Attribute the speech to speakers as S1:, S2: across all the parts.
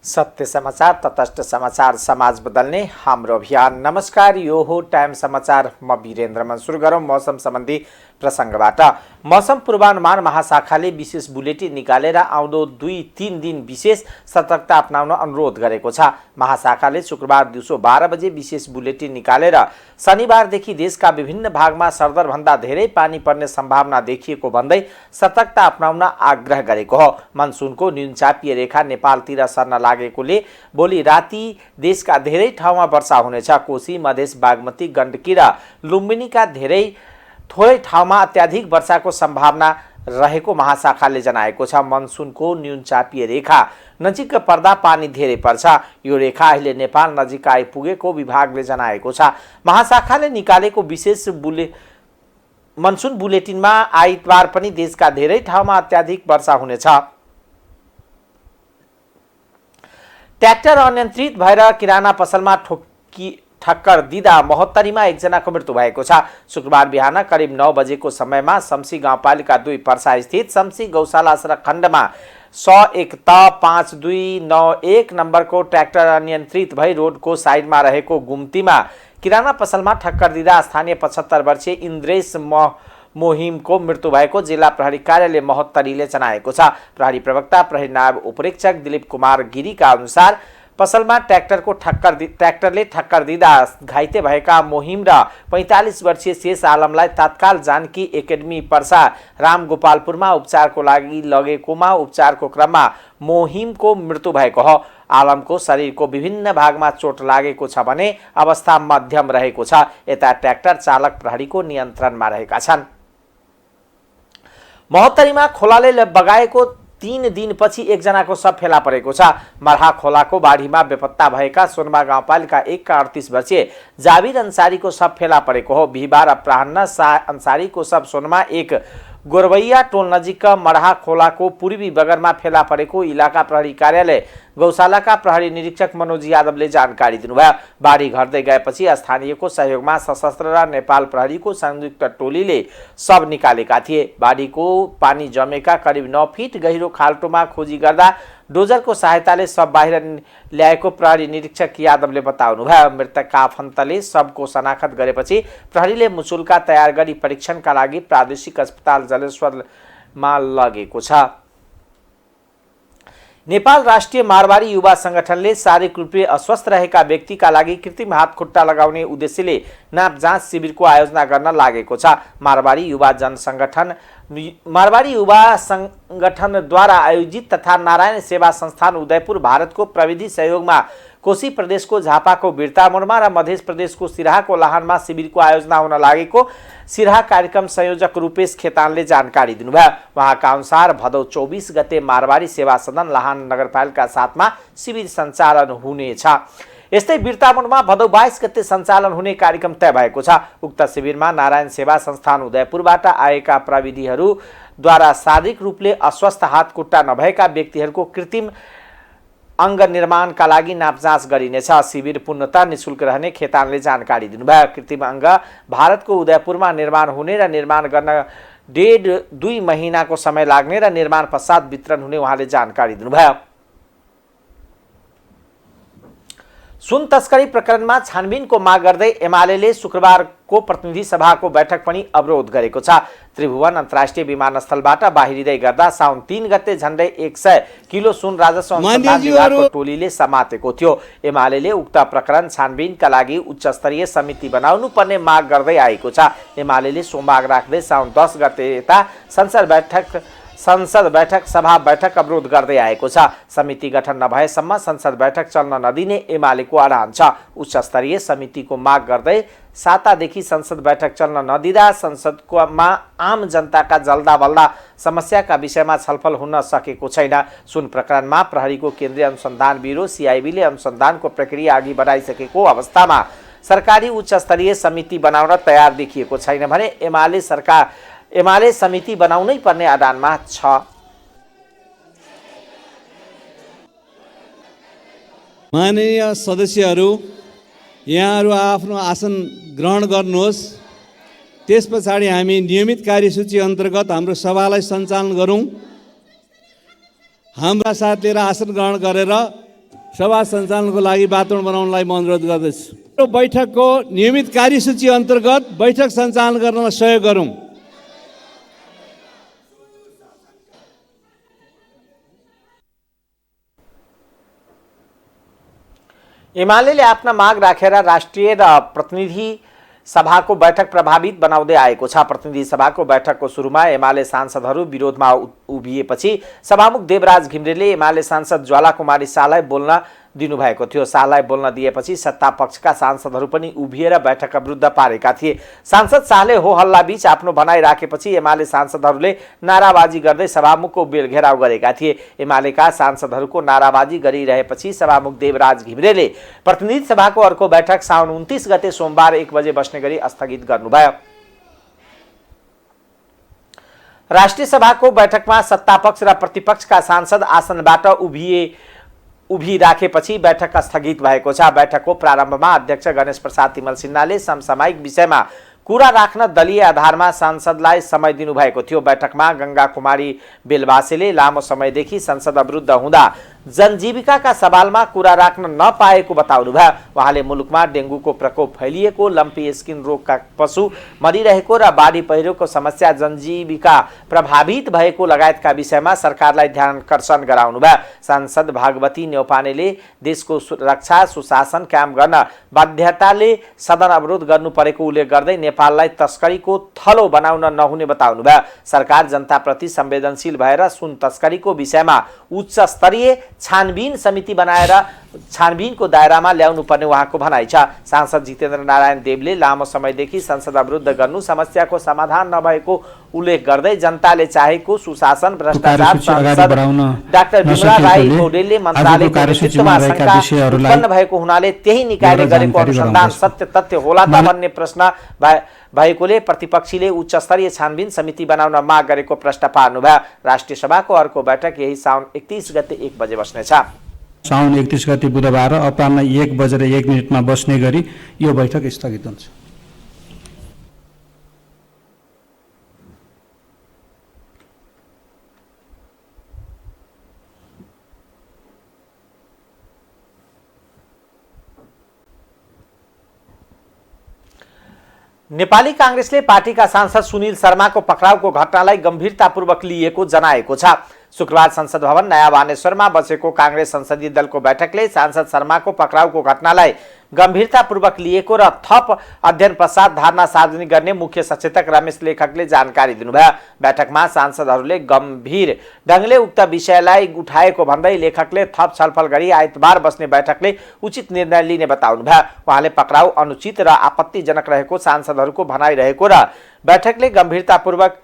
S1: सत्य समाचार, तटस्थ समाचार, समाज बदल्ने हाम्रो अभियान। नमस्कार, यो हो टाइम समाचार। म वीरेन्द्र मन। सुरु गरौँ मौसम सम्बन्धी प्रसङ्गबाट। मौसम पूर्वानुमान महाशाखाले विशेष बुलेटिन निकालेर आउँदो 2-3 दिन विशेष सतर्कता अपनाउन अनुरोध गरेको छ। महाशाखाले शुक्रबार दिउँसो 12 बजे विशेष बुलेटिन निकालेर शनिबारदेखि देशका विभिन्न भागमा सरदरभन्दा धेरै पानी पर्ने सम्भावना देखिएको भन्दै सतर्कता अपनाउन आग्रह गरेको हो। मनसुनको न्यूनचापीय रेखा नेपालतिर सर्न लागेकोले भोलि राति देशका धेरै ठाउँमा वर्षा हुनेछ। कोशी, मधेस, बागमती, गण्डकी र लुम्बिनीका थोरै ठाउँमा अत्याधिक वर्षाको सम्भावना रहेको महाशाखाले जनाएको छ। मनसुनको न्यूनचापीय रेखा नजिक पर्दा पानी धेरै पर्छ। यो रेखा अहिले नेपाल नजिक आइपुगेको विभागले जनाएको छ। महाशाखाले निकालेको विशेष मनसुन बुलेटिनमा आइतबार पनि देशका धेरै ठाउँमा अत्याधिक वर्षा हुनेछ। ट्र्याक्टर अनियन्त्रित भएर किराना पसलमा ठक्कर दिँदा महोत्तरीमा एकजनाको मृत्यु भएको छ। शुक्रबार बिहान करिब 9 बजेको समयमा शम्सी गाउँपालिका 2 पर्सा स्थित शम्सी गौशाला सडक खण्डमा 101 त 5291 नम्बरको ट्र्याक्टर अनियन्त्रित भई रोडको साइडमा रहेको गुम्तीमा किराना पसलमा ठक्कर दिँदा स्थानीय 75 वर्षीय इन्द्रेश मोहिमको मृत्यु भएको जिल्ला प्रहरी कार्यालय महोत्तरीले जनाएको छ। प्रहरी प्रवक्ता प्रहरी नायब उपरीक्षक दिलीप कुमार गिरीका अनुसार पसलमा ट्र्याक्टरले ठक्कर दिँदा घाइते भएका मोहिम र 45 वर्षीय शेष आलमलाई तत्काल जानकी एकाडेमी पर्सा रामगोपालपुरमा उपचारको लागि लगेकोमा उपचारको क्रममा मोहिमको मृत्यु भएको हो। आलमको शरीरको विभिन्न भागमा चोट लागेको छ भने अवस्था मध्यम रहेको छ। यता ट्र्याक्टर चालक प्रहरीको नियन्त्रणमा रहेका छन्। महोत्तरीमा खोलाले बगाएको 3 दिनपछि एकजनाको शव फेला परेको छ। मर्हा खोलाको बाढीमा बेपत्ता भएका सोनमा गाउँपालिका 1 का 38 वर्षीय जाबिर अन्सारीको शव फेला परेको हो। बिहिबार अपराह्न अन्सारीको शव सोनमा 1 गोरवैया टोल नजिक मर्हा खोलाको पूर्वी बगरमा फेला परेको इलाका प्रहरी कार्यालय गौशालाका प्रहरी निरीक्षक मनोज यादवले जानकारी दिनुभयो। बाढी घट्दै गएपछि स्थानीयको सहयोगमा सशस्त्र र नेपाल प्रहरीको संयुक्त टोलीले शव निकालेका थिए। बाढीको पानी जमेका करिब 9 फिट गहिरो खाल्टोमा खोजी गर्दा डोजरको सहायताले शव बाहिर ल्याएको प्रहरी निरीक्षक यादवले बताउनुभयो। मृतकका आफन्तले शवको शनाखत गरेपछि प्रहरीले मुचुल्का तयार गरी परीक्षणका लागि प्रादेशिक अस्पताल जलेश्वरमा लगेको छ। नेपाल राष्ट्रिय मारवाडी युवा संगठनले शारीरिक रूपले अस्वस्थ रहेका व्यक्तिका लागि कृत्रिम हात खुट्टा लगाउने उद्देश्यले नाप जाँच शिविरको आयोजना गर्न लागेको छ। मारवाडी युवा संगठनद्वारा आयोजित तथा नारायण सेवा संस्थान उदयपुर भारतको प्रविधि सहयोगमा कोशी प्रदेशको झापाको बिर्तामोडमा र मध्य प्रदेशको सिराहाको लाहानमा शिविरको आयोजना हुन लागेको सिराहा कार्यक्रम संयोजक रूपेश खेतानले जानकारी दिनुभयो। उहाँका अनुसार भदौ 24 गते मारवाडी सेवा सदन लाहान नगरपालिका 7 मा शिविर सञ्चालन हुनेछ। यस्तै बिर्तामोडमा भदौ 22 गते सञ्चालन हुने कार्यक्रम तय भएको छ। उक्त शिविरमा नारायण सेवा संस्थान उदयपुरबाट आएका प्रविधिहरूद्वारा शारीरिक रूपले अस्वस्थ हात खुट्टा नभएका व्यक्तिहरूको कृत्रिम अङ्ग निर्माणका लागि नाप जाँच गरिनेछ। शिविर पूर्णतः निःशुल्क रहने खेतानले जानकारी दिनुभयो। कृत्रिम अङ्ग भारतको उदयपुरमा निर्माण हुने र निर्माण गर्न 1.5-2 महिनाको समय लाग्ने र निर्माण पश्चात वितरण हुने उहाँले जानकारी दिनुभयो। सुन तस्करी प्रकरणमा छानबिनको माग गर्दै एमालेले शुक्रबारको प्रतिनिधि सभाको बैठक पनि अवरोध गरेको छ। त्रिभुवन अन्तर्राष्ट्रिय विमानस्थलबाट बाहिरिँदै गर्दा साउन 3 गते झण्डै 100 किलो सुन राजस्व अनुसन्धान विभागको टोलीले समातेको थियो। एमालेले उक्त प्रकरण छानबिनका लागि उच्च स्तरीय समिति बनाउनु पर्ने माग गर्दै आएको छ। एमालेले सोमबार राख्दै साउन 10 गते यता संसद बैठक सभा बैठक अवरोध गर्दै आएको छ। समिति गठन नभएसम्म संसद बैठक चल्न नदिने एमालेको अडान छ। उच्च स्तरीय समितिको माग गर्दै सातादेखि संसद बैठक चल्न नदिँदा संसदमा आम जनताका जल्दा बल्दा समस्याका विषयमा छलफल हुन सकेको छैन। सुन प्रकरणमा प्रहरीको केन्द्रीय अनुसन्धान ब्युरो CIB ले अनुसन्धानको प्रक्रिया अघि बढाइसकेको अवस्थामा सरकारी उच्च स्तरीय समिति बनाउन तयार देखिएको छैन भने एमाले समिति बनाउनै पर्ने अडानमा छ।
S2: माननीय सदस्यहरू, यहाँहरू आफ्नो आसन ग्रहण गर्नुहोस्। त्यस पछाडि हामी नियमित कार्यसूची अन्तर्गत हाम्रो सभालाई सञ्चालन गरौँ। हाम्रा साथ लिएर आसन ग्रहण गरेर सभा सञ्चालनको लागि वातावरण बनाउनलाई म अनुरोध गर्दछु। यो बैठकको नियमित कार्यसूची अन्तर्गत बैठक सञ्चालन गर्नमा सहयोग गरौँ।
S1: एमाले आफ्ना माग राखेर राष्ट्रिय र प्रतिनिधि सभाको बैठक प्रभावित बनाउँदै आएको छ। प्रतिनिधि सभाको बैठकको सुरुमा एमाले सांसदहरू विरोधमा उभिएपछि सभामुख देवराज घिमिरेले एमाले सांसद ज्वाला कुमारी शाहलाई बोल्न दिनुभएको थियो। शाहलाई बोल्न दिएपछि सत्ता पक्षका सांसदहरू पनि उभिएर बैठकका विरुद्ध पारेका थिए। सांसद शाहले हो हल्ला बीच आफ्नो भनाइ राखेपछि एमाले सांसदहरूले नाराबाजी गर्दै सभामुखको घेराउ गरेका थिए। एमालेका सांसदहरूको नाराबाजी गरिरहेपछि सभामुख देवराज घिमिरेले प्रतिनिधि सभाको अर्को बैठक साउन 29 गते सोमबार 1 बजे बस्ने गरी स्थगित गर्नुभयो। राष्ट्रिय सभाको बैठकमा सत्तापक्ष र प्रतिपक्षका सांसद आसनबाट उभिराखेपछि बैठक स्थगित भएको छ। बैठकको प्रारम्भमा अध्यक्ष गणेश प्रसाद तिमल सिन्हाले समसामयिक विषयमा कुरा राख्न दलीय आधारमा सांसदलाई समय दिनुभएको थियो। बैठकमा गंगा कुमारी बेलबासेले लामो समयदेखि संसद अवरुद्ध हुँदा जनजीविकाका सवालमा कुरा राख्न नपाएको बताउनुभयो। उहाँले मुलुकमा डेंगूको प्रकोप फैलिएको, लम्पी स्किन रोगका पशु मरिरहेको र बाढी पहिरोको समस्या जनजीविका प्रभावित भएको लगायतका विषयमा सरकारलाई ध्यानकर्षण गराउनुभयो। सांसद भागवती न्यौपानेले देशको रक्षा सुशासन कायम गर्न बाध्यताले सदन अवरोध गर्नु परेको उल्लेख गर्दै नेपाललाई तस्करीको थलो बनाउन नहुने बताउनुभयो। सरकार जनताप्रति संवेदनशील भएर सुन तस्करीको विषयमा उच्च स्तरीय छानबिन समिति बनाएर छानबिनको दायरामा ल्याउनु पर्ने उहाँको भनाइ छ। सांसद जितेन्द्र नारायण देवले लामो समयदेखि संसद अवरुद्ध गर्नु समस्याको समाधान नभएको उल्लेख गर्दै जनताले चाहेको सुशासन भ्रष्टाचार सांसद डाक्टर विमला राई पौडेलले मन्त्रालयको नेतृत्वमा शंका उत्पन्न भएको हुनाले त्यही निकायले गरेको अनुसन्धान सत्य तथ्य होला त भन्ने प्रश्न भएकोले प्रतिपक्षीले उच्च स्तरीय छानबिन समिति बनाउन माग गरेको प्रश्न पार्नुभयो। राष्ट्रिय सभाको अर्को बैठक यही साउन 31 गते 1 बजे बस्नेछ।
S3: साउन 31 गते बुधबार अपराह्न 1:01 बस्ने गरी यो बैठक स्थगित हुन्छ।
S1: नेपाली कांग्रेसले पार्टीका सांसद सुनिल शर्माको पक्राउको घटनालाई गम्भीरतापूर्वक लिएको जनाएको छ। शुक्रबार संसद भवन नयाँ बानेश्वरमा बसेको कांग्रेस संसदीय दलको बैठकले सांसद शर्माको पक्राउको घटनालाई गम्भीरतापूर्वक लिएको र थप अध्ययन पश्चात धारणा सार्वजनिक गर्ने मुख्य सचेतक रमेश लेखकले जानकारी दिनुभयो। बैठकमा सांसदहरूले गम्भीर ढंगले उक्त विषयलाई उठाएको भन्दै लेखकले थप छलफल गरी आइतबार बस्ने बैठकले उचित निर्णय लिने बताउनुभयो। उहाँले पक्राउ अनुचित र आपत्तिजनक रहेको सांसदहरूको भनाइ रहेको र बैठकले गम्भीरतापूर्वक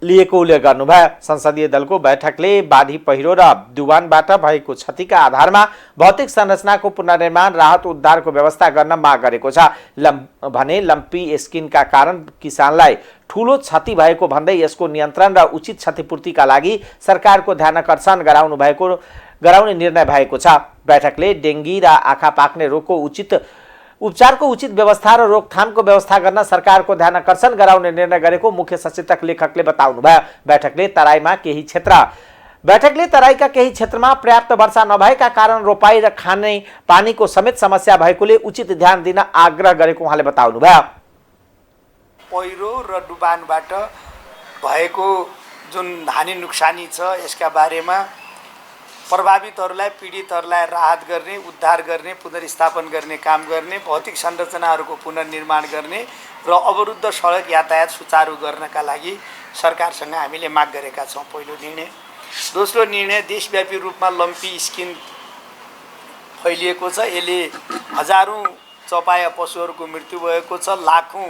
S1: लिएको उल्लेख गर्नुभयो। संसदीय दलको बैठकले बाढी पहिरो र डुबानबाट भएको क्षतिका आधारमा भौतिक संरचनाको पुनर्निर्माण राहत उद्धारको व्यवस्था गर्न माग गरेको छ भने लम्पी स्किनका कारण किसानलाई ठूलो क्षति भएको भन्दै यसको नियन्त्रण र उचित क्षतिपूर्तिका लागि सरकारको ध्यानकर्षण गराउने निर्णय भएको छ। बैठकले डेंगी र आँखा पाक्ने रोगको उपचारको उचित व्यवस्था र रोकथामको व्यवस्था गर्न सरकारको ध्यानकर्षण गराउने निर्णय गरेको मुख्य सचेतक लेखकले बताउनुभयो। बैठकले तराईका केही क्षेत्रमा पर्याप्त वर्षा नभएका कारण रोपाई र खाने पानीको समेत समस्या भएकोले उचित ध्यान दिन आग्रह गरेको उहाँले बताउनुभयो।
S4: पहिरो र डुबानबाट भएको जुन हानि नोक्सानी छ यसका बारेमा प्रभावितहरूलाई पीडितहरूलाई राहत गर्ने, उद्धार गर्ने, पुनर्स्थापन गर्ने काम गर्ने, भौतिक संरचनाहरूको पुनर्निर्माण गर्ने र अवरुद्ध सडक यातायात सुचारू गर्नका लागि सरकारसँग हामीले माग गरेका छौँ। पहिलो निर्णय। दोस्रो निर्णय, देशव्यापी रूपमा लम्पी स्किन फैलिएको छ। यसले हजारौं चौपाया पशुहरूको मृत्यु भएको छ, लाखौं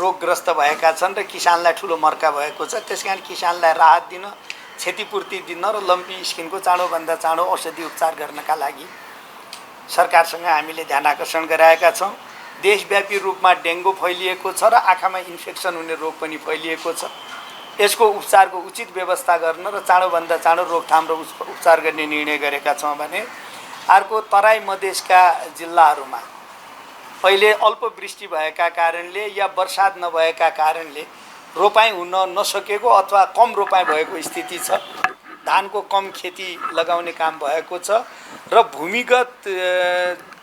S4: रोगग्रस्त भएका छन् र किसानलाई ठुलो मर्का भएको छ। त्यसकारण किसानलाई राहत दिन, क्षतिपूर्ति दिन र लम्पी स्किनको चाँडोभन्दा चाँडो औषधि उपचार गर्नका लागि सरकारसँग हामीले ध्यानकर्षण गराएका छौँ। देशव्यापी रूपमा डेंगू फैलिएको छ र आँखामा इन्फेक्सन हुने रोग पनि फैलिएको छ। यसको उपचारको उचित व्यवस्था गर्न र चाँडोभन्दा चाँडो रोकथाम र उपचार गर्ने निर्णय गरेका छौँ भने अर्को तराई मधेसका जिल्लाहरूमा अहिले अल्पवृष्टि भएका कारणले या बर्सात नभएका कारणले रोपाई हुन नसकेको अथवा कम रोपाई भएको स्थिति छ। धानको कम खेती लगाउने काम भएको छ र भूमिगत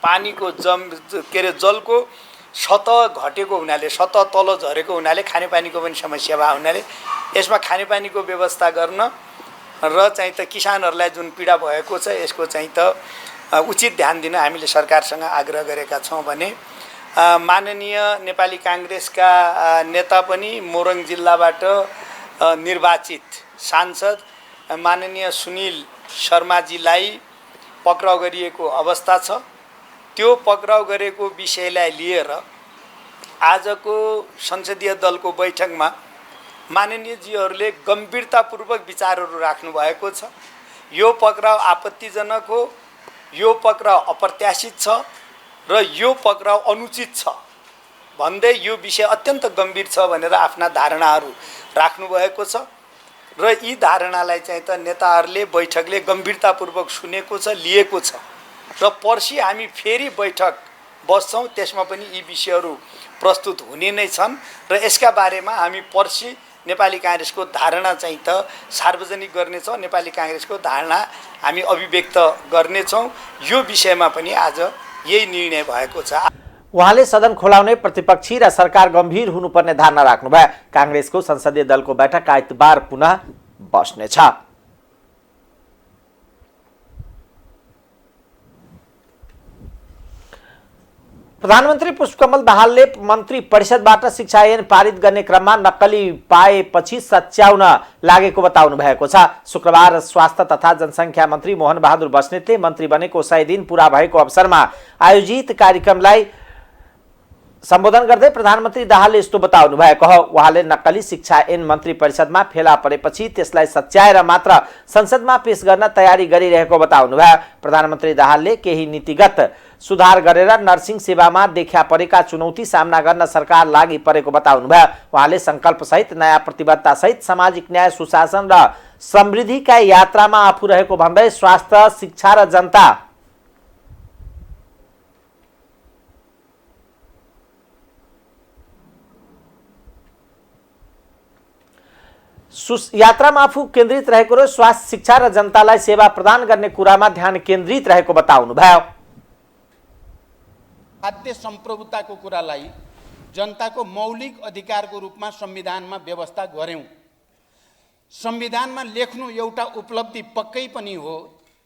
S4: पानीको जलको सतह घटेको हुनाले, सतह तल झरेको हुनाले खानेपानीको पनि समस्या भएको हुनाले यसमा खानेपानीको व्यवस्था गर्न र चाहिँ त किसानहरूलाई जुन पीडा भएको छ यसको चाहिँ त उचित ध्यान दिन हामीले सरकारसँग आग्रह गरेका छौँ भने माननीय नेपाली काङ्ग्रेसका नेता पनि मोरङ जिल्लाबाट निर्वाचित सांसद माननीय सुनिल शर्माजीलाई पक्राउ गरिएको अवस्था छ। त्यो पक्राउ गरेको विषयलाई लिएर आजको संसदीय दलको बैठकमा माननीयजीहरूले गम्भीरतापूर्वक विचारहरू राख्नु भएको छ। यो पक्राउ आपत्तिजनक हो, यो पक्राउ अप्रत्याशित छ र यो पक्राउ अनुचित छ भन्दै यो विषय अत्यन्त गम्भीर छ भनेर आफ्ना धारणाहरू राख्नु भएको छ र यी धारणालाई चाहिँ त नेताहरूले बैठकले गम्भीरतापूर्वक सुनेको छ, लिएको छ र पर्सि हामी फेरि बैठक बस्छौँ, त्यसमा पनि यी विषयहरू प्रस्तुत हुने नै छन् र यसका बारेमा हामी पर्सि नेपाली काङ्ग्रेसको धारणा चाहिँ त सार्वजनिक गर्नेछौँ, नेपाली काङ्ग्रेसको धारणा हामी अभिव्यक्त गर्नेछौँ। यो विषयमा पनि आज यही निर्णय भएको छ।
S1: उहाँले सदन खोलाउने प्रतिपक्षी र सरकार गम्भीर हुनुपर्ने धारणा राख्नुभयो। काङ्ग्रेसको संसदीय दलको बैठक आइतबार पुनः बस्नेछ। प्रधानमन्त्री पुष्पकमल दाहालले मन्त्री परिषदबाट शिक्षा ऐन पारित गर्ने क्रममा नक्कली पाएपछि सच्याउन लागेको बताउनु भएको छ। शुक्रबार स्वास्थ्य तथा जनसङ्ख्या मन्त्री मोहन बहादुर बस्नेतले मन्त्री बनेको 100 दिन पूरा भएको अवसरमा आयोजित कार्यक्रमलाई सम्बोधन गर्दै प्रधानमन्त्री दाहालले यस्तो बताउनु भएको हो। उहाँले नक्कली शिक्षा ऐन मन्त्री परिषदमा फेला परेपछि त्यसलाई सच्याएर मात्र संसदमा पेश गर्न तयारी गरिरहेको बताउनु भयो। प्रधानमन्त्री दाहालले केही नीतिगत सुधार गरेर नर्सिङ सेवामा देखा परेका चुनौती सामना गर्न सरकार लागि परेको बताउनु भयो। उहाँले संकल्पसहित नयाँ प्रतिबद्धतासहित सामाजिक न्याय, सुशासन र समृद्धिका यात्रामा आफू रहेको भन्दै स्वास्थ्य, शिक्षा र जनता यात्रामा आफू केन्द्रित रहेको र स्वास्थ्य, शिक्षा र जनतालाई सेवा प्रदान गर्ने कुरामा ध्यान केन्द्रित रहेको बताउनु भयो।
S5: खाद्य सम्प्रभुताको कुरालाई जनताको मौलिक अधिकारको रूपमा संविधानमा व्यवस्था गर्यौं। संविधानमा लेख्नु एउटा उपलब्धि पक्कै पनि हो,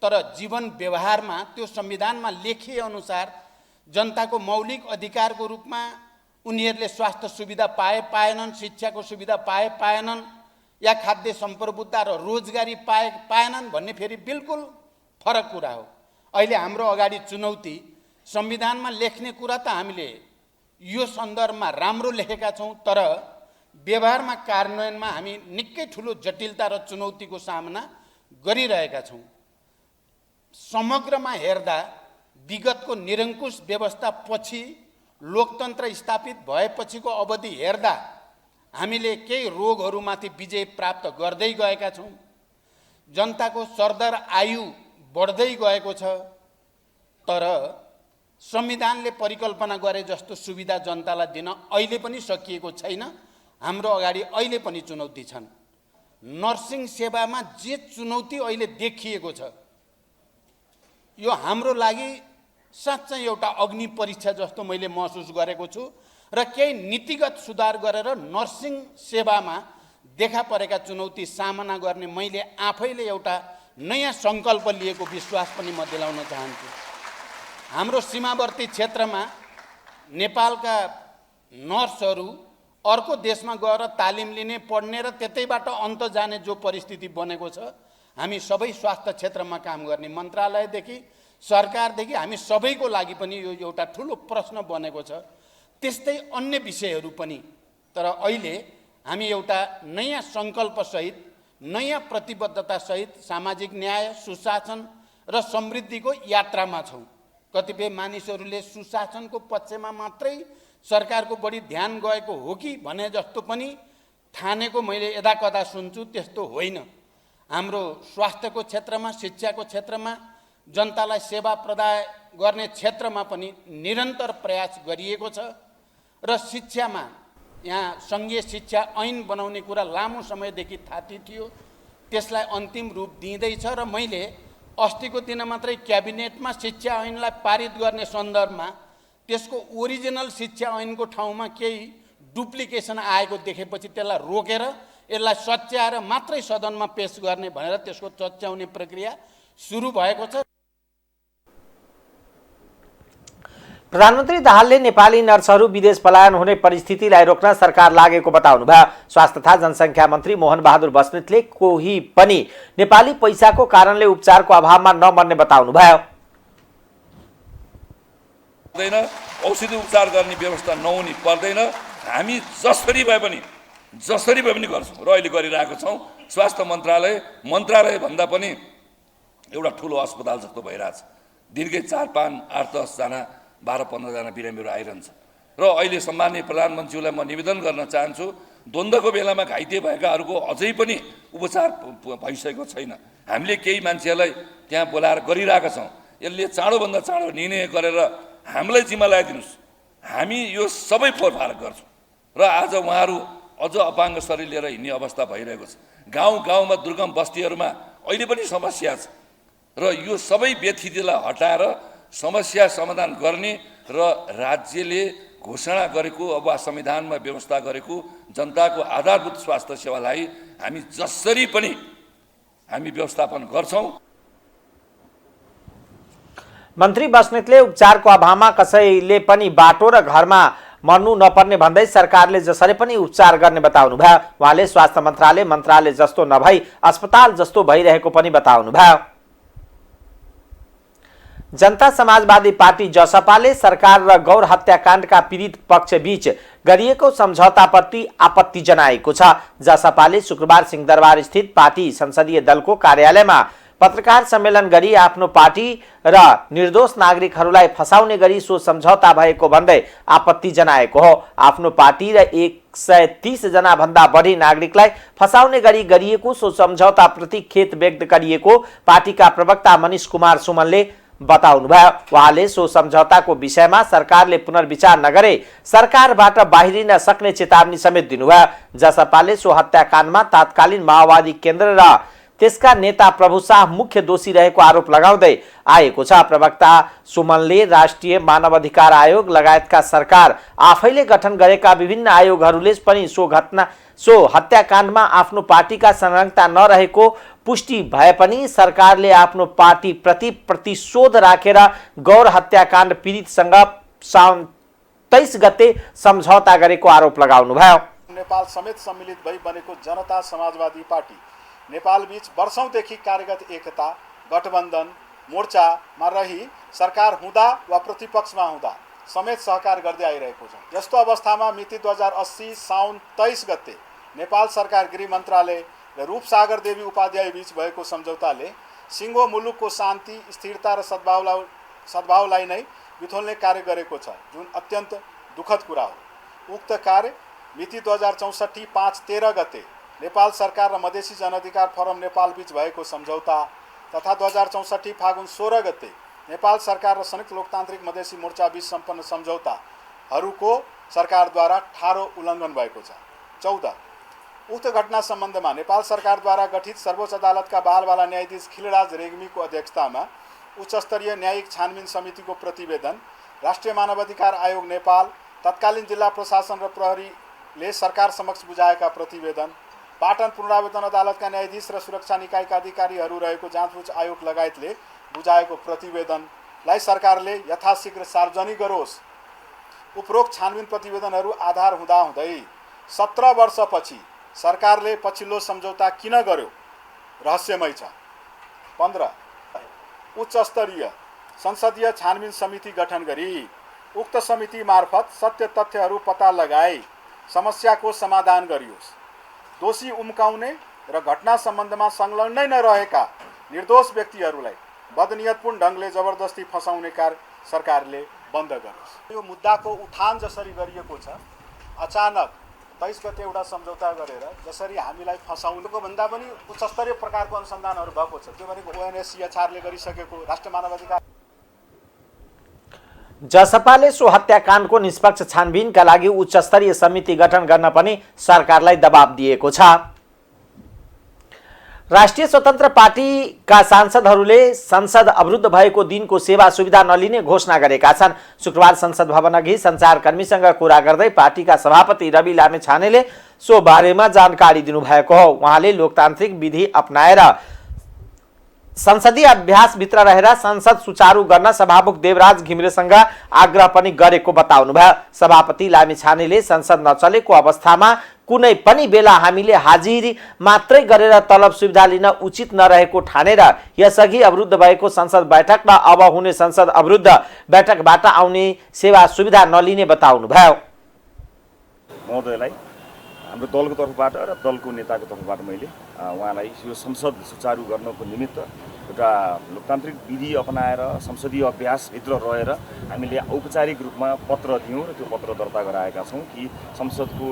S5: तर जीवन व्यवहारमा त्यो संविधानमा लेखिए अनुसार जनताको मौलिक अधिकारको रूपमा उनीहरूले स्वास्थ्य सुविधा पाएनन्, शिक्षाको सुविधा पाएनन् या खाद्य सम्प्रभुता र रोजगारी पाएनन् भन्ने फेरि बिल्कुल फरक कुरा हो। अहिले हाम्रो अगाडि चुनौती संविधानमा लेख्ने कुरा त हामीले यो सन्दर्भमा राम्रो लेखेका छौँ, तर व्यवहारमा कार्यान्वयनमा हामी निकै ठुलो जटिलता र चुनौतीको सामना गरिरहेका छौँ। समग्रमा हेर्दा विगतको निरङ्कुश व्यवस्थापछि लोकतन्त्र स्थापित भएपछिको अवधि हेर्दा हामीले केही रोगहरूमाथि विजय प्राप्त गर्दै गएका छौँ। जनताको सरदर आयु बढ्दै गएको छ, तर संविधानले परिकल्पना गरे जस्तो सुविधा जनतालाई दिन अहिले पनि सकिएको छैन। हाम्रो अगाडि अहिले पनि चुनौती छन्। नर्सिङ सेवामा जे चुनौती अहिले देखिएको छ यो हाम्रो लागि साँच्चै एउटा अग्नि परीक्षा जस्तो मैले महसुस गरेको छु र केही नीतिगत सुधार गरेर नर्सिङ सेवामा देखा परेका चुनौती सामना गर्ने मैले आफैले एउटा नयाँ सङ्कल्प लिएको विश्वास पनि म दिलाउन चाहन्छु। हाम्रो सीमावर्ती क्षेत्रमा नेपालका नर्सहरू अर्को देशमा गएर तालिम लिने, पढ्ने र त्यतैबाट अन्त जाने जो परिस्थिति बनेको छ, हामी सबै स्वास्थ्य क्षेत्रमा काम गर्ने मन्त्रालयदेखि सरकारदेखि हामी सबैको लागि पनि यो एउटा ठुलो प्रश्न बनेको छ। त्यस्तै अन्य विषयहरू पनि। तर अहिले हामी एउटा नयाँ सङ्कल्पसहित, नयाँ प्रतिबद्धतासहित सामाजिक न्याय, सुशासन र समृद्धिको यात्रामा छौँ। कतिपय मानिसहरूले सुशासनको पक्षमा मात्रै सरकारको बढी ध्यान गएको हो कि भने जस्तो पनि ठानेको मैले यदाकदा सुन्छु। त्यस्तो होइन। हाम्रो स्वास्थ्यको क्षेत्रमा, शिक्षाको क्षेत्रमा, जनतालाई सेवा प्रदान गर्ने क्षेत्रमा पनि निरन्तर प्रयास गरिएको छ र शिक्षामा यहाँ सङ्घीय शिक्षा ऐन बनाउने कुरा लामो समयदेखि थाती थियो। त्यसलाई अन्तिम रूप दिँदैछ र मैले अस्तिको दिन मात्रै क्याबिनेटमा शिक्षा ऐनलाई पारित गर्ने सन्दर्भमा त्यसको ओरिजिनल शिक्षा ऐनको ठाउँमा केही डुप्लिकेसन आएको देखेपछि त्यसलाई रोकेर यसलाई सच्याएर मात्रै सदनमा पेश गर्ने भनेर त्यसको सच्याउने प्रक्रिया सुरु भएको छ।
S1: प्रधानमन्त्री दाहालले नेपाली नर्सहरू विदेश पलायन हुने परिस्थितिलाई रोक्न सरकार लागेको बताउनुभयो। स्वास्थ्य तथा जनसङ्ख्या मन्त्री मोहन बहादुर बस्नेतले कोही पनि नेपाली पैसाको कारणले उपचारको अभावमा नमर्ने बताउनुभयो।
S6: औषधि उपचार गर्ने व्यवस्था नहुने पर्दैन। हामी जसरी भए पनि गर्छौँ र अहिले गरिरहेको छौँ। स्वास्थ्य मन्त्रालय भन्दा पनि एउटा ठुलो अस्पताल जस्तो भइरहेछ। दिनकै 4, 5, 8, 10 जना 12-15 जना बिरामीहरू आइरहन्छ र अहिले सम्माननीय प्रधानमन्त्रीलाई म निवेदन गर्न चाहन्छु, द्वन्द्वको बेलामा घाइते भएकाहरूको अझै पनि उपचार भइसकेको छैन। हामीले केही मान्छेहरूलाई त्यहाँ बोलाएर गरिरहेका छौँ। यसले चाँडोभन्दा चाँडो निर्णय गरेर हामीलाई जिम्मा लगाइदिनुहोस्। हामी यो सबै फोरफार गर्छौँ र आज उहाँहरू अझ अपाङ्ग शरीर लिएर हिँड्ने अवस्था भइरहेको छ। गाउँमा दुर्गम बस्तीहरूमा अहिले पनि समस्या छ र यो सबै व्यथितिलाई हटाएर समस्या समाधान गर्ने र राज्यले घोषणा गरेको वा संविधानमा व्यवस्था गरेको जनताको आधारभूत स्वास्थ्य सेवालाई हामी जसरी पनि व्यवस्थापन गर्छौँ।
S1: मन्त्री बस्नेतले उपचारको अभावमा कसैले पनि बाटो र घरमा मर्नु नपर्ने भन्दै सरकारले जसरी पनि उपचार गर्ने बताउनुभयो। उहाँले स्वास्थ्य मन्त्रालय जस्तो नभई अस्पताल जस्तो भइरहेको पनि बताउनुभयो। जनता समाजवादी पार्टी जसपाले सरकार र गौर हत्याकाण्डका पीडित पक्षबीच गरिएको सम्झौताप्रति आपत्ति जनाएको छ। जसपाले शुक्रबार सिंहदरबार स्थित पार्टी संसदीय दलको कार्यालयमा पत्रकार सम्मेलन गरी आफ्नो पार्टी र निर्दोष नागरिकहरूलाई फसाउने गरी सो सम्झौता भएको भन्दै आपत्ति जनाएको हो। आफ्नो पार्टी र 130 जना भन्दा बढी नागरिकलाई फसाउने गरी गरिएको सो सम्झौताप्रति खेद व्यक्त गरिएको पार्टीका प्रवक्ता मनीष कुमार सुमनले बताउनुभयो। उहाँले सो सम्झौताको विषयमा सरकारले पुनर्विचार नगरे सरकारबाट बाहिरिन सक्ने चेतावनी समेत दिनुभयो। जसपाले सो हत्याकाण्डमा तात्कालीन माओवादी केन्द्र र त्यसका नेता प्रभु शाह मुख्य दोषी रहेको आरोप लगाउँदै आएको छ। प्रवक्ता सुमनले राष्ट्रिय मानवाधिकार आयोग लगायतका सरकार आफैले गठन गरेका विभिन्न आयोगहरूले पनि सो हत्याकाण्डमा आफ्नो पार्टीका संलग्नता नरहेको पुष्टि भए पनि सरकारले आफ्नो पार्टी प्रति प्रतिशोध राखेर गौर हत्याकाण्ड पीडितसँग साउन 23 गते सम्झौता गरेको आरोप लगाउनुभयो।
S7: नेपाल समेत सम्मिलित भई बनेको जनता समाजवादी पार्टी नेपाल बीच वर्षौंदेखि कार्यगत एकता गठबन्धन मोर्चामा रही सरकार हुँदा वा प्रतिपक्षमा हुँदा समेत सहकार गर्दै आइरहेको छ। यस्तो अवस्थामा मिति 2080 साउन 23 गते नेपाल सरकार गृह मन्त्रालय र रूपसागर देवी उपाध्याय बीच भएको सम्झौताले सिङ्गो मुलुकको शान्ति स्थिरता र सद्भावलाई नै बिथोल्ने कार्य गरेको छ, जुन अत्यन्त दुःखद कुरा हो। उक्त कार्य मिति 2064 5-13 गते नेपाल सरकार र मधेसी जनअधिकार फोरम नेपाल बीच भएको सम्झौता तथा 2064 फागुन 16 गते नेपाल सरकार र संयुक्त लोकतान्त्रिक मधेसी मोर्चा बीच सम्पन्न सम्झौताहरूको सरकारद्वारा ठाडो उल्लङ्घन भएको छ। 14 उक्त घटना सम्बन्धमा नेपाल सरकारद्वारा गठित सर्वोच्च अदालतका बालबाला न्यायाधीश खिलराज रेग्मीको अध्यक्षतामा उच्चस्तरीय न्यायिक छानबिन समितिको प्रतिवेदन, राष्ट्रिय मानवाधिकार आयोग नेपाल, तत्कालीन जिल्ला प्रशासन र प्रहरीले सरकार समक्ष बुझाएका प्रतिवेदन, पाटन पुनरावेदन अदालतका न्यायाधीश र सुरक्षा निकायका अधिकारीहरू रहेको जाँचबुझ आयोग लगायतले बुझाएको प्रतिवेदनलाई सरकारले यथाशीघ्र सार्वजनिक गरोस्। उपरोक्त छानबिन प्रतिवेदनहरू आधार हुँदाहुँदै 17 वर्षपछि सरकारले पछिल्लो सम्झौता किन गर्यो रहस्यमय छ। 15 उच्च स्तरीय संसदीय छानबिन समिति गठन गरी उक्त समिति मार्फत सत्य तथ्यहरू पत्ता लगाई समस्याको समाधान गरियोस्। दोषी उम्काउने र घटना सम्बन्धमा संलग्नै नरहेका निर्दोष व्यक्तिहरूलाई बदनियतपूर्ण ढङ्गले जबरजस्ती फसाउने कार्य सरकारले बन्द गरोस्। यो मुद्दाको उठान जसरी गरिएको छ, अचानक 23 गते एउटा सम्झौता गरेर जसरी हामीलाई फसाउनुको भन्दा पनि उच्चस्तरीय प्रकारको अनुसन्धानहरू भएको छ। त्यो भनेको ONSCHR ले गरिसकेको राष्ट्रिय मानवाधिकार।
S1: जसपाले सो हत्याकाण्डको निष्पक्ष छानबिनका लागि उच्चस्तरीय समिति गठन गर्न पनि सरकारलाई दबाब दिएको छ। राष्ट्रिय स्वतन्त्र पार्टीका सांसदहरूले संसद अवरुद्ध भएको दिनको सेवा सुविधा नलिने घोषणा गरेका छन्। शुक्रबार संसद भवन अघि सञ्चारकर्मीसँग कुरा गर्दै पार्टीका सभापति रवि लामिछानेले सो बारेमा जानकारी दिनुभएको हो। उहाँले लोकतान्त्रिक विधि अपनाएर संसदीय अभ्यासभित्र रहेर संसद सुचारू गर्न सभामुख देवराज घिमिरेसँग आग्रह पनि गरेको बताउनुभयो। सभापति लामिछानेले संसद नचलेको अवस्थामा कुनै पनि बेला हामीले हाजिरी मात्रै गरेर तलब सुविधा लिन उचित नरहेको ठानेर यसअघि अवरुद्ध भएको संसद बैठक र अब हुने संसद अवरुद्ध बैठकबाट आउने सेवा सुविधा नलिने बताउनुभयो।
S8: महोदयलाई हाम्रो दलको तर्फबाट र दलको नेताको तर्फबाट मैले उहाँलाई यो संसद सुचारू गर्नको निमित्त एउटा लोकतान्त्रिक विधि अपनाएर संसदीय अभ्यासभित्र रहेर हामीले औपचारिक रूपमा पत्र दियौँ र त्यो पत्र दर्ता गराएका छौँ कि संसदको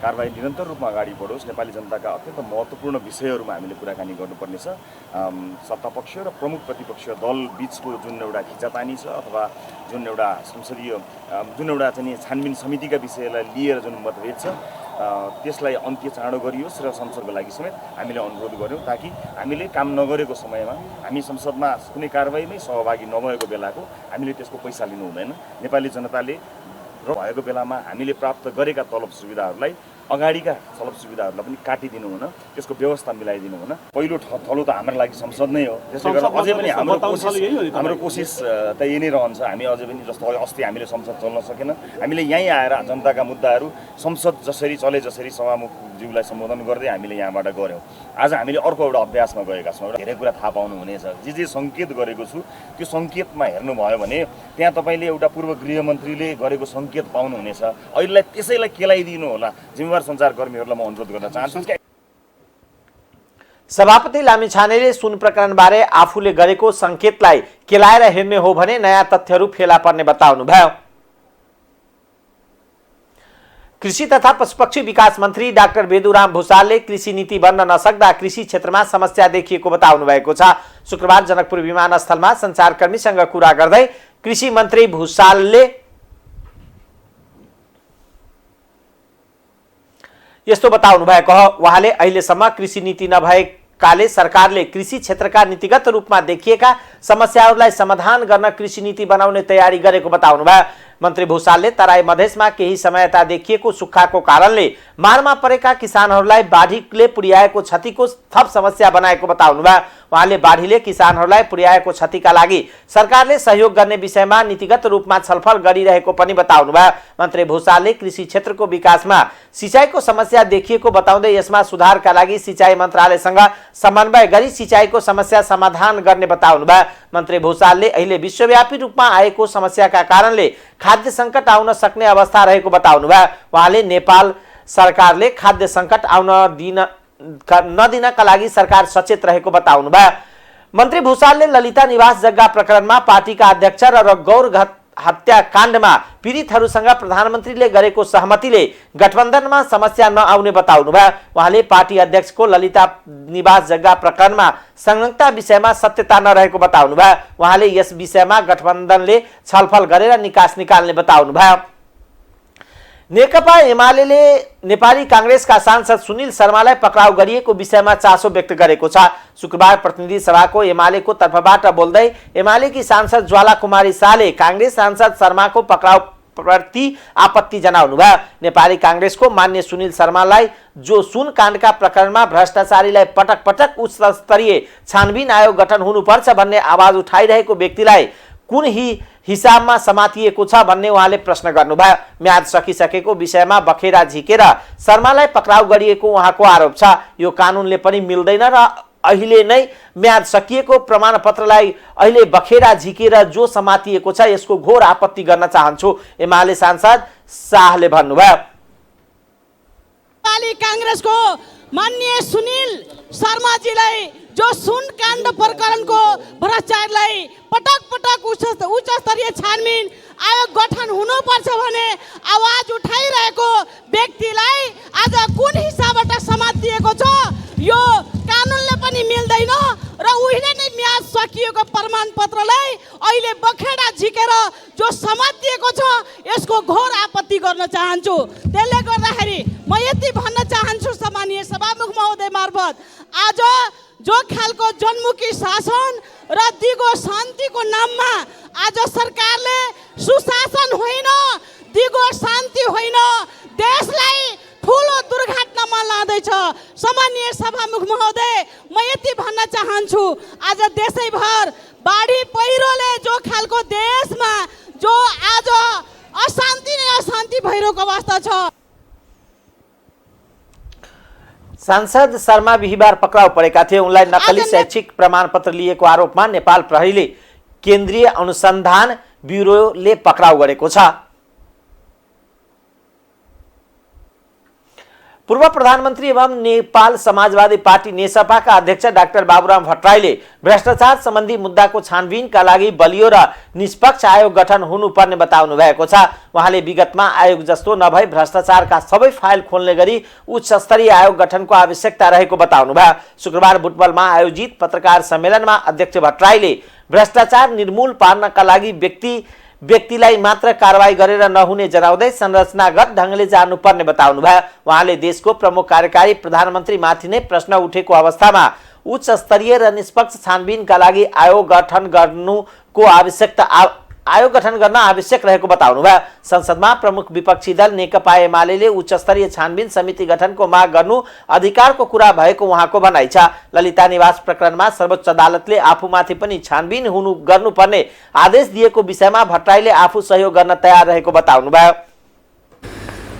S8: कारबाही निरन्तर रूपमा अगाडि बढोस्। नेपाली जनताका अत्यन्त महत्त्वपूर्ण विषयहरूमा हामीले कुराकानी गर्नुपर्नेछ। सत्तापक्ष र प्रमुख प्रतिपक्षीय दल बिचको जुन एउटा खिचातानी छ अथवा जुन एउटा संसदीय जुन एउटा चाहिँ छानबिन समितिका विषयलाई लिएर जुन मतभेद छ त्यसलाई अन्त्य चाँडो गरियोस् र संसदको लागि समेत हामीले अनुरोध गर्यौँ ताकि हामीले काम नगरेको समयमा हामी संसदमा कुनै कारबाहीमै सहभागी नभएको बेलाको हामीले त्यसको पैसा लिनु हुँदैन। नेपाली जनताले भएको बेलामा हामीले प्राप्त गरेका तलब सुविधाहरूलाई अगाडिका तलब सुविधाहरूलाई पनि काटिदिनु हुन, त्यसको व्यवस्था मिलाइदिनु हुन। पहिलो थलो त हाम्रो लागि संसद नै हो। त्यसले गर्दा अझै पनि हाम्रो कोसिस त यही नै रहन्छ। हामी अझै पनि जस्तो अस्ति हामीले संसद चल्न सकेन, हामीले यहीँ आएर जनताका मुद्दाहरू संसद जसरी चले जसरी सभामुखज्यूलाई सम्बोधन गर्दै हामीले यहाँबाट गऱ्यौँ। आज हामीले अर्को एउटा अभ्यासमा गएका छौँ। धेरै कुरा थाहा पाउनुहुनेछ। जे सङ्केत गरेको छु त्यो सङ्केतमा हेर्नुभयो भने त्यहाँ तपाईँले एउटा पूर्व गृहमन्त्रीले गरेको सङ्केत पाउनुहुनेछ। अहिलेलाई त्यसैलाई केलाइदिनु होला। सञ्चारकर्मीहरूलाई म अनुरोध गर्न चाहन्छु।
S1: सभापति लामिछानेले सुन प्रकरणबारे आफूले गरेको संकेतलाई केलाएर हेर्ने हो भने नयाँ तथ्यहरू फेला पर्ने बताउनुभयो। कृषि तथा पशुपक्षी विकास मन्त्री डाक्टर बेदुराम भुसालले कृषि नीति बन्न नसक्दा कृषि क्षेत्रमा समस्या देखिएको बताउनु भएको छ। शुक्रबार जनकपुर विमानस्थलमा सञ्चारकर्मीसँग कुरा गर्दै कृषि मन्त्री भुसालले यस्तो बताउनु भएको हो। उहाँले अहिलेसम्म कृषि नीति नभएकाले सरकारले कृषि क्षेत्रका नीतिगत रूपमा देखिएका समस्याहरूलाई समाधान गर्न कृषि नीति बनाउने तयारी गरेको बताउनु भयो। मन्त्री भुसालले तराई मधेसमा केही समयता देखिएको सुक्खाको कारणले मारमा परेका किसानहरूलाई बाढीले पुर्याएको क्षतिको थप समस्या बनाएको बताउनु भयो। उहाँले बाढीले किसानहरूलाई पुर्याएको क्षतिका लागि सरकारले सहयोग गर्ने विषयमा नीतिगत रूपमा छलफल गरिरहेको पनि बताउनु भयो। मन्त्री भुसालले कृषि क्षेत्रको विकासमा सिँचाइको समस्या देखिएको बताउँदै यसमा सुधारका लागि सिँचाइ मन्त्रालयसँग समन्वय गरी सिँचाइको समस्या समाधान गर्ने बताउनु भयो। मन्त्री भुसालले अहिले विश्वव्यापी रूपमा आएको समस्याका कारणले खाद्य सङ्कट आउन सक्ने अवस्था रहेको बताउनु भयो। उहाँले नेपाल सरकारले खाद्य सङ्कट आउन नदिनका लागि सरकार सचेत रहेको बताउनु भयो। मन्त्री भुसालले ललिता निवास जग्गा प्रकरणमा पार्टीका अध्यक्ष र गौर हत्याकाण्डमा पीडितहरूसँग प्रधानमन्त्रीले गरेको सहमतिले गठबन्धनमा समस्या नआउने बताउनु भयो। उहाँले पार्टी अध्यक्षको ललिता निवास जग्गा प्रकरणमा संलग्नता विषयमा सत्यता नरहेको बताउनु भयो। उहाँले यस विषयमा गठबन्धनले छलफल गरेर निकास निकाल्ने बताउनु भयो। नेकपा एमालेले नेपाली कांग्रेसका सांसद सुनिल शर्मालाई पक्राउ गरिएको विषयमा चासो व्यक्त गरेको छ। शुक्रबार प्रतिनिधि सभाको एमालेको तर्फबाट बोल्दै एमालेकी सांसद ज्वाला कुमारी शाहले कांग्रेस सांसद शर्माको पक्राउ प्रति आपत्ति जनाउनुभयो। नेपाली कांग्रेसको मान्य सुनिल शर्मालाई जो सुन काण्डका प्रकरणमा भ्रष्टाचारीलाई पटक पटक उच्च स्तरीय छानबिन आयोग गठन हुनुपर्छ भन्ने आवाज उठाइरहेको व्यक्तिलाई कुन हिसाबमा समातिएको छ भन्ने उहाँले प्रश्न गर्नुभयो। म्याद सकिसकेको विषयमा बखेरा झिकेर शर्मालाई पक्राउ गरिएको उहाँको आरोप छ। यो कानुनले पनि मिल्दैन र अहिले नै म्याद सकिएको प्रमाणपत्रलाई अहिले बखेरा झिकेर जो समातिएको छ यसको घोर आपत्ति गर्न चाहन्छु, एमाले सांसद शाहले भन्नुभयो।
S9: नेपाली कांग्रेसको मान्य सुनिल शर्माजीलाई जो सुन काण्ड प्रकरणको भ्रष्टाचारलाई पटक पटक उच्च स्तरीय छानबिन आयोग गठन हुनुपर्छ भने आवाज उठाइरहेको व्यक्तिलाई आज कुन हिसाबबाट समातिएको छ यो कानुनले पनि मिल्दैन र उहिले नै म्याद सकिएको प्रमाणपत्रलाई अहिले बखेडा झिकेर जो समातिएको छ यसको घोर आपत्ति गर्न चाहन्छु। त्यसले गर्दाखेरि म यति भन्न चाहन्छु सम्माननीय सभामुख महोदय मार्फत आज जो खालको जनमुखी शासन र दिगो शान्तिको नाममा आज सरकारले सुशासन होइन, दिगो शान्ति होइन, देशलाई ठुलो दुर्घटनामा लाँदैछ। सामान्य सभामुख महोदय, म यति भन्न चाहन्छु, आज देशैभर बाढी पहिरोले जो खालको देशमा जो आज अशान्ति नै अशान्ति भइरहेको अवस्था छ।
S1: सांसद शर्मा बिहिबार पक्राउ परेका थिए। उनलाई नक्कली शैक्षिक प्रमाणपत्र लिएको आरोपमा नेपाल प्रहरीले केन्द्रीय अनुसन्धान ब्युरोले पक्राउ गरेको छ। पूर्व प्रधानमन्त्री एवं नेपाल समाजवादी पार्टी नेसपाका अध्यक्ष डाक्टर बाबुराम भट्टराईले भ्रष्टाचार सम्बन्धी मुद्दाको छानबिनका लागि बलियो र निष्पक्ष आयोग गठन हुनुपर्ने बताउनु भएको छ। उहाँले विगतमा आयोग जस्तो नभई भ्रष्टाचारका सबै फाइल खोल्ने गरी उच्च स्तरीय आयोग गठनको आवश्यकता रहेको बताउनु भयो। शुक्रबार बुटवलमा आयोजित पत्रकार सम्मेलनमा अध्यक्ष भट्टराईले भ्रष्टाचार निर्मूल पार्नका लागि व्यक्तिलाई मात्र कारवाही गरेर नहुने जनाउँदै संरचनागत ढङ्गले जानुपर्ने बताउनु भयो। उहाँले देशको प्रमुख कार्यकारी प्रधानमन्त्री माथि नै प्रश्न उठेको अवस्थामा उच्च स्तरीय र निष्पक्ष छानबिनका लागि आयोग गठन गर्न आवश्यक रहेको बताउनु भयो। संसदमा प्रमुख विपक्षी दल नेकपा एमाले उच्च स्तरीय छानबिन समिति गठनको माग गर्नु अधिकारको कुरा भएको उहाँको भनाइ छ। ललिता निवास प्रकरणमा सर्वोच्च अदालतले आफूमाथि पनि छानबिन गर्नुपर्ने आदेश दिएको विषयमा भट्टराईले आफू सहयोग गर्न तयार रहेको बताउनु भयो।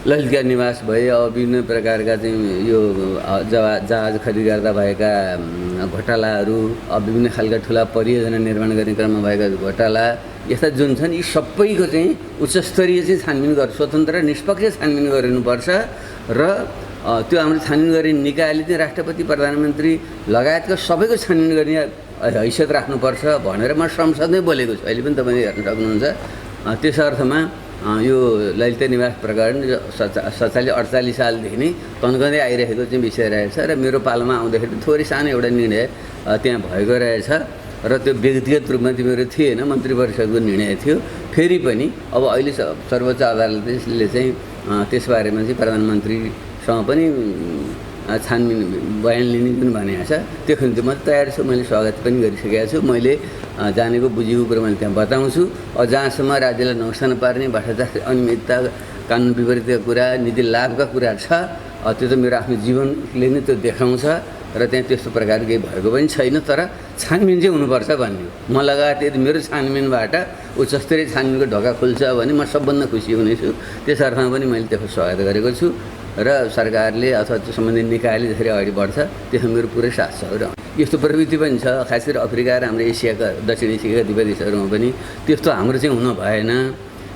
S10: ललिता निवास भए अब विभिन्न प्रकारका चाहिँ यो जहाज खरिद गर्दा भएका घोटालाहरू, अब विभिन्न खालका ठुला परियोजना निर्माण गर्ने क्रममा भएका घोटाला, यस्ता जुन छन् यी सबैको चाहिँ उच्च स्तरीय चाहिँ छानबिन स्वतन्त्र र निष्पक्ष छानबिन गरिनुपर्छ र त्यो हाम्रो छानबिन गर्ने निकायले चाहिँ राष्ट्रपति प्रधानमन्त्री लगायतका सबैको छानबिन गर्ने हैसियत राख्नुपर्छ भनेर म संसदमै बोलेको छु। अहिले पनि तपाईँले हेर्न सक्नुहुन्छ। त्यस अर्थमा यो ललिता निवास प्रकरण 47-48 सालदेखि नै तन्कँदै आइरहेको चाहिँ विषय रहेछ र मेरो पालामा आउँदाखेरि थोरै सानो एउटा निर्णय त्यहाँ भएको रहेछ र त्यो व्यक्तिगत रूपमा चाहिँ मेरो थिएन, मन्त्री परिषदको निर्णय थियो। फेरि पनि अब अहिले सर्वोच्च अदालतले चाहिँ त्यसबारेमा चाहिँ प्रधानमन्त्रीसँग पनि छानबिन बयान लिने पनि भनेको छ। त्यो निम्ति म तयार छु, मैले स्वागत पनि गरिसकेको छु। मैले जानेको बुझेको कुरो मैले त्यहाँ बताउँछु। जहाँसम्म राज्यलाई नोक्सान पार्ने भ्रष्टाचार अनियमितता कानुन विपरीतका कुरा नीति लाभका कुरा छ त्यो त मेरो आफ्नो जीवनले नै त्यो देखाउँछ र त्यहाँ त्यस्तो प्रकार केही भएको पनि छैन। तर छानबिन चाहिँ हुनुपर्छ भन्ने म लगायत यदि मेरो छानबिनबाट उच्च स्तरीय छानबिनको ढोका खुल्छ भने म सबभन्दा खुसी हुनेछु। त्यस अर्थमा पनि मैले त्यसको स्वागत गरेको छु र सरकारले अथवा त्यो सम्बन्धित निकायले जसरी अगाडि बढ्छ त्यसमा मेरो पुरै साथ छ। र यस्तो प्रवृत्ति पनि छ, खास गरी अफ्रिका र हाम्रो एसियाका दक्षिण एसियाका दुवै देशहरूमा पनि त्यस्तो हाम्रो चाहिँ हुन भएन।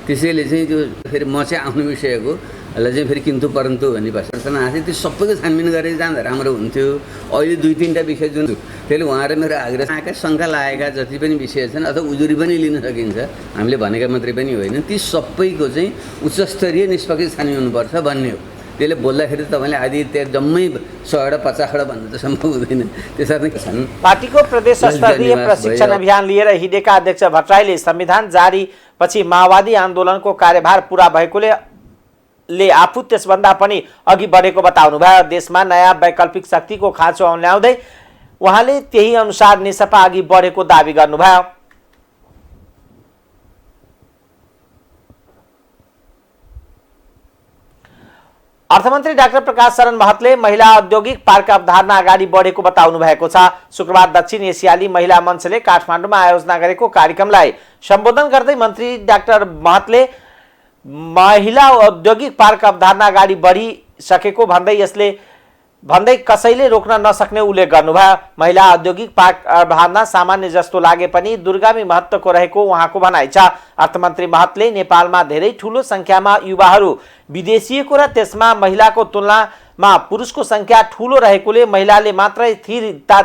S10: त्यसैले चाहिँ त्यो फेरि म चाहिँ आफ्नो विषयको लाई चाहिँ फेरि किन्तु परन्तु भन्ने भाषा आएको त्यो सबैको छानबिन गरेर जाँदा राम्रो हुन्थ्यो। अहिले 2-3टा विषय जुन त्यसले उहाँ र मेरो आग्रह शङ्का लागेका जति पनि विषय छन् अथवा उजुरी पनि लिन सकिन्छ, हामीले भनेका मात्रै पनि होइन, ती सबैको चाहिँ उच्च स्तरीय निष्पक्ष छानबिन हुनुपर्छ भन्ने हो। त्यसले बोल्दाखेरि तपाईँले आदि त्यहाँ जम्मै 100-50 भन्नु त सम्भव हुँदैन। त्यसरी छन्।
S1: पार्टीको प्रदेश स्तरीय प्रशिक्षण अभियान लिएर हिँडेका अध्यक्ष भट्टराईले संविधान जारी पछि माओवादी आन्दोलनको कार्यभार पूरा भएकोले आफू त्यसभन्दा पनि अघि बढेको बताउनु भयो। देशमा नयाँ वैकल्पिक शक्तिको खाँचो ल्याउँदै उहाँले त्यही अनुसार नेसपा अघि बढेको दावी गर्नुभयो। अर्थमन्त्री डाक्टर प्रकाश शरण महतले महिला औद्योगिक पार्क अवधारणा अगाडि बढेको बताउनु भएको छ। शुक्रबार दक्षिण एसियाली महिला मञ्चले काठमाडौँमा आयोजना गरेको कार्यक्रमलाई सम्बोधन गर्दै मन्त्री डाक्टर महतले महिला औद्योगिक पार्क अवधारणा अगाडि बढिसकेको भन्दै कसैले रोक्न नसक्ने उल्लेख गर्नुभयो। महिला औद्योगिक पार्क अवधारणा सामान्य जस्तो लागे पनि दूरगामी महत्त्वको रहेको उहाँको भनाइ छ। अर्थमन्त्री महतले नेपालमा धेरै ठूलो संख्यामा युवाहरू विदेशिएको र त्यसमा महिलाको तुलनामा पुरुषको संख्या ठूलो रहेकोले महिलाले मात्रै स्थिरता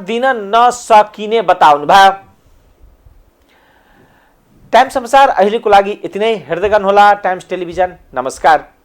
S1: दिन नसकिने बताउनुभयो। टाइम्स समाचार अहिलेको लागि यति नै। हेर्दै गर्नुहोला टाइम्स टेलिभिजन। नमस्कार।